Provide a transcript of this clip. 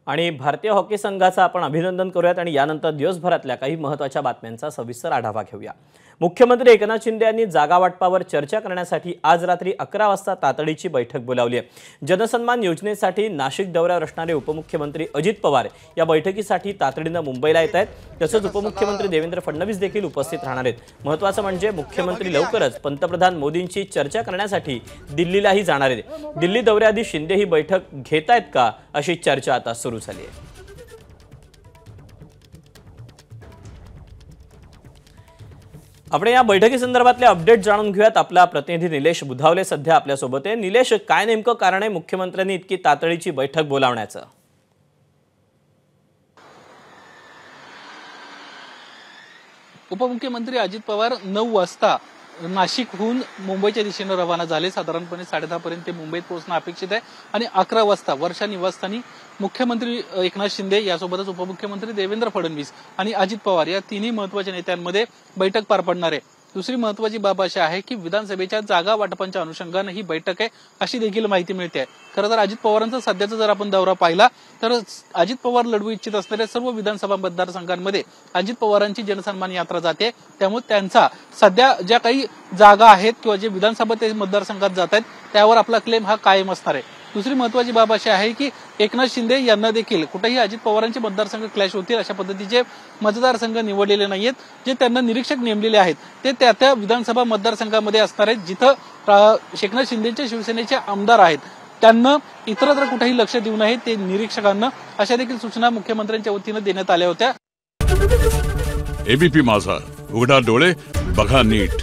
आणि भारतीय हॉकी संघाचं आपण अभिनंदन करूयात आणि यानंतर दिवसभरातल्या काही महत्त्वाच्या बातम्यांचा सविस्तर आढावा घेऊया। मुख्यमंत्री एकनाथ शिंदे यांनी जागा वाटपावर चर्चा करण्यासाठी आज रात्री 11 वाजता तातडीची बैठक बोलावली आहे। जनसन्मान योजनेसाठी नाशिक दौऱ्यावर असणारे उपमुख्यमंत्री अजित पवार या बैठकीसाठी तातडीने मुंबईला येत आहेत। तसंच उपमुख्यमंत्री देवेंद्र फडणवीस देखील उपस्थित राहणार आहेत। महत्त्वाचं म्हणजे मुख्यमंत्री लवकरच पंतप्रधान मोदींची चर्चा करण्यासाठी दिल्लीलाही जाणार आहेत। दिल्ली दौऱ्याआधी शिंदे ही बैठक घेत आहेत का अशी चर्चा आता सुरू झाली आहे। आपण या बैठकीसंदर्भातले अपडेट जाणून घेऊयात। आपला प्रतिनिधी निलेश बुधावले सध्या आपल्या सोबत आहे। निलेश, काय नेमकं कारण आहे मुख्यमंत्र्यांनी इतकी तातडीची बैठक बोलावण्याचं? उपमुख्यमंत्री अजित पवार 9 वाजता नाशिकहून मुंबईच्या दिशेने रवाना झाले। साधारणपणे 10:30 पर्यंत ते मुंबईत पोहोचणं अपेक्षित आहे आणि 11 वाजता वर्षा निवासस्थानी मुख्यमंत्री एकनाथ शिंदे यासोबतच उपमुख्यमंत्री देवेंद्र फडणवीस आणि अजित पवार या तिन्ही महत्त्वाच्या नेत्यांमध्ये बैठक पार पडणार आहे। दुसरी महत्त्वाची बाब अशी आहे की विधानसभेच्या जागा वाटपांच्या अनुषंगाने ही बैठक आहे अशी देखील माहिती मिळते आहे। खरं तर अजित पवारांचा सध्याचा जर आपण दौरा पाहिला तर अजित पवार लढवू इच्छित असणाऱ्या सर्व विधानसभा मतदारसंघांमध्ये अजित पवारांची जनसन्मान यात्रा जाते। त्यामुळे त्यांचा सध्या ज्या काही जागा आहेत किंवा जे विधानसभा ते मतदारसंघात जात आहेत त्यावर आपला क्लेम हा कायम असणार आहे। दुसरी महत्त्वाची बाब अशी आहे की एकनाथ शिंदे यांना देखील कुठेही अजित पवारांचे मतदारसंघ क्लॅश होतील अशा पद्धतीचे मतदारसंघ निवडलेले नाहीयेत। जे त्यांना निरीक्षक नेमलेले आहेत ते त्या विधानसभा मतदारसंघामध्ये असणार आहेत जिथं एकनाथ शिंदेच्या शिवसेनेचे आमदार आहेत। त्यांना इतरत्र कुठेही लक्ष देऊ नये ते निरीक्षकांना अशा देखील सूचना मुख्यमंत्र्यांच्या वतीने देण्यात आल्या होत्या। एबीपी माझा, उघडा डोळे बघा नीट।